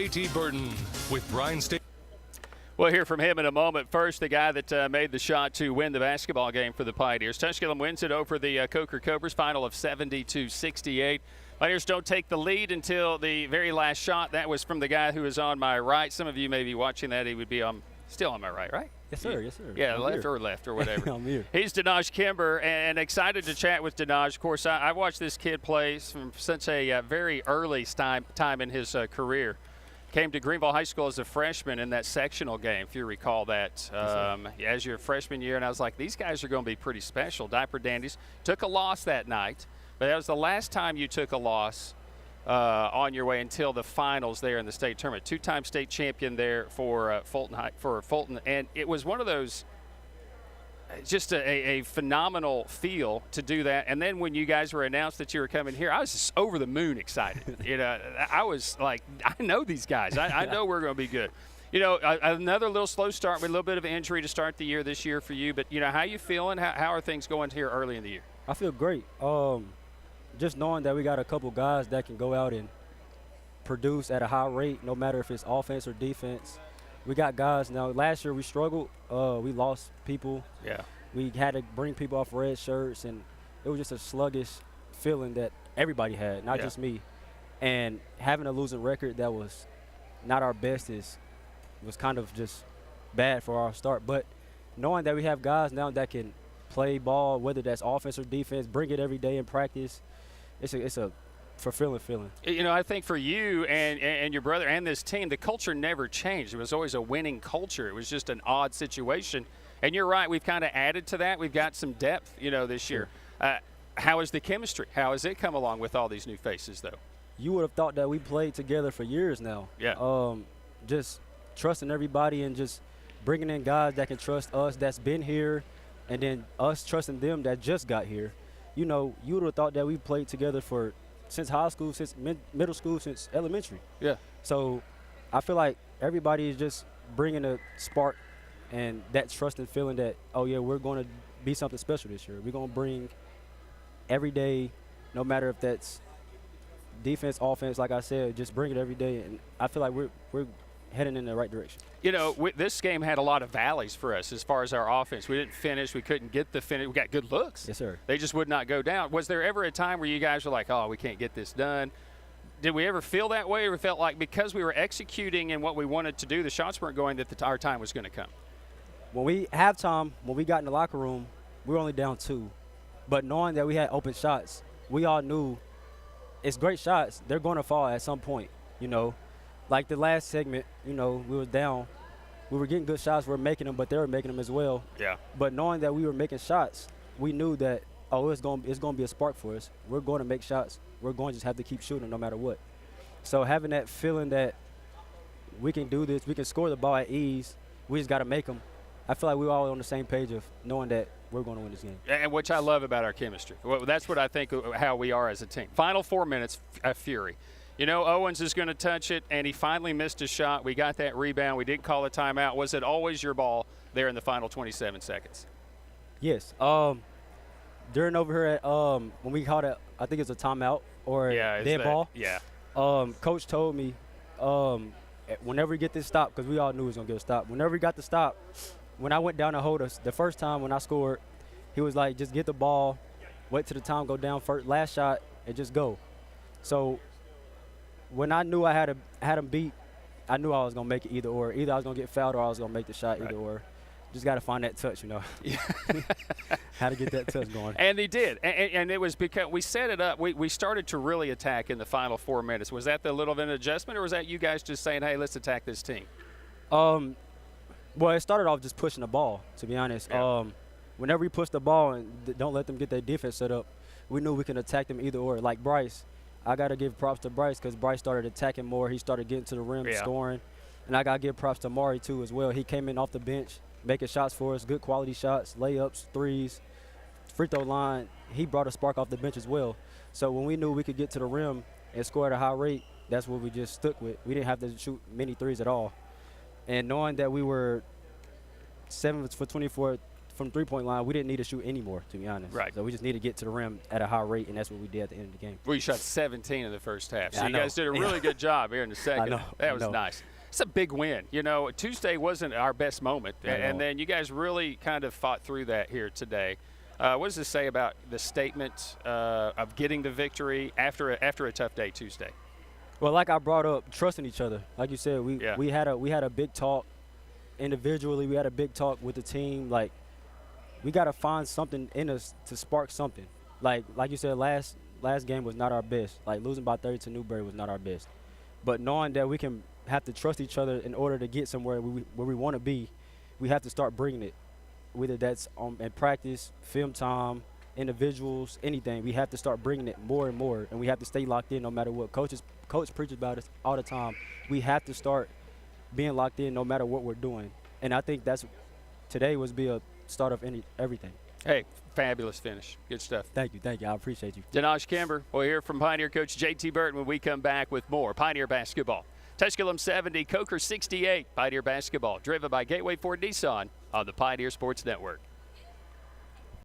JT Burton with Bryan State. We'll hear from him in a moment. First, the guy that made the shot to win the basketball game for the Pioneers. Tusculum wins it over the Coker Cobras, final of 70-68. Pioneers don't take the lead until the very last shot. That was from the guy who is on my right. Some of you may be watching that. He would be still on my right? Yes, sir. Yes, sir. Yeah, left or whatever. I'm here. He's Denaj Kimber, and excited to chat with Denaj. Of course, I watched this kid play from such a very early time in his career. Came to Greenville High School as a freshman in that sectional game, if you recall that, as your freshman year. And I was like, these guys are going to be pretty special. Diaper Dandies took a loss that night, but that was the last time you took a loss on your way until the finals there in the state tournament. Two-time state champion there for Fulton, and it was one of those. Just a phenomenal feel to do that. And then when you guys were announced that you were coming here, I was just over the moon excited. I was like, I know these guys. I know we're going to be good. Another little slow start with a little bit of injury to start the year this year for you. But, how you feeling? How are things going here early in the year? I feel great. Just knowing that we got a couple guys that can go out and produce at a high rate, no matter if it's offense or defense. We got guys now. Last year we struggled. We lost people. Yeah. We had to bring people off red shirts, and it was just a sluggish feeling that everybody had, not just me. And having a losing record that was not our best was kind of just bad for our start. But knowing that we have guys now that can play ball, whether that's offense or defense, bring it every day in practice, it's a fulfilling feeling. I think for you and your brother and this team, the culture never changed. It was always a winning culture. It was just an odd situation. And you're right, we've kind of added to that. We've got some depth, this year. How is the chemistry? How has it come along with all these new faces, though? You would have thought that we played together for years now. Yeah. Just trusting everybody and just bringing in guys that can trust us that's been here, and then us trusting them that just got here. You would have thought that we played together since high school, since middle school, since elementary. Yeah. So I feel like everybody is just bringing a spark and that trust and feeling that, oh, yeah, we're going to be something special this year. We're going to bring every day, no matter if that's defense, offense, like I said, just bring it every day. And I feel like we're heading in the right direction. This game had a lot of valleys for us as far as our offense. We didn't finish. We couldn't get the finish. We got good looks. Yes, sir. They just would not go down. Was there ever a time where you guys were like, oh, we can't get this done? Did we ever feel that way, or felt like because we were executing in what we wanted to do, the shots weren't going, that our time was going to come? When we got in the locker room, we were only down 2. But knowing that we had open shots, we all knew it's great shots. They're going to fall at some point, Like the last segment, we were down. We were getting good shots. We were making them, but they were making them as well. Yeah. But knowing that we were making shots, we knew that, it's going to be a spark for us. We're going to make shots. We're going to just have to keep shooting no matter what. So having that feeling that we can do this, we can score the ball at ease, we just got to make them. I feel like we're all on the same page of knowing that we're going to win this game. And which I love about our chemistry. Well, that's what I think how we are as a team. Final 4 minutes, a fury. Owens is going to touch it, and he finally missed a shot. We got that rebound. We didn't call a timeout. Was it always your ball there in the final 27 seconds? Yes. During over here, when we called it, I think it's a timeout or dead ball. Yeah. Coach told me whenever we get this stop, because we all knew he was going to get a stop, whenever we got the stop, when I went down to hold us, the first time when I scored, he was like, just get the ball, wait till the time go down first, last shot, and just go. So when I knew I had him beat, I knew I was going to make it either or. Either I was going to get fouled or I was going to make the shot, either or. Just got to find that touch, Yeah. How to get that touch going. And he did. And it was because we set it up. We started to really attack in the final 4 minutes. Was that the little bit of adjustment, or was that you guys just saying, hey, let's attack this team? Well, it started off just pushing the ball, to be honest. Yeah. Whenever we push the ball and don't let them get their defense set up, we knew we can attack them either or. Like Bryce, I got to give props to Bryce because Bryce started attacking more. He started getting to the rim, scoring. And I got to give props to Mari, too, as well. He came in off the bench, making shots for us, good quality shots, layups, threes, free throw line. He brought a spark off the bench as well. So when we knew we could get to the rim and score at a high rate, that's what we just stuck with. We didn't have to shoot many threes at all. And knowing that we were 7 for 24 from three-point line, we didn't need to shoot anymore, to be honest. Right. So we just need to get to the rim at a high rate, and that's what we did at the end of the game. We shot 17 in the first half. So Yeah, you guys did a really good job here in the second. know, That I was know. nice. It's a big win. You know, Tuesday wasn't our best moment, and then you guys really kind of fought through that here today. What does this say about the statement of getting the victory after a tough day Tuesday? Well, like I brought up, trusting each other. Like you said, we had a big talk individually. We had a big talk with the team. Like, we got to find something in us to spark something. Like you said, last game was not our best. Like, losing by 30 to Newberry was not our best. But knowing that we can have to trust each other in order to get somewhere where we want to be, we have to start bringing it. Whether that's in practice, film time, individuals, anything, we have to start bringing it more and more, and we have to stay locked in no matter what. Coach preaches about us all the time. We have to start being locked in no matter what we're doing, and I think today was be a start of everything. Hey, fabulous finish. Good stuff. Thank you. I appreciate you. Denaj Kimber. We'll hear from Pioneer coach J.T. Burton when we come back with more Pioneer basketball. Tusculum 70, Coker 68. Pioneer basketball, driven by Gateway Ford Nissan on the Pioneer Sports Network.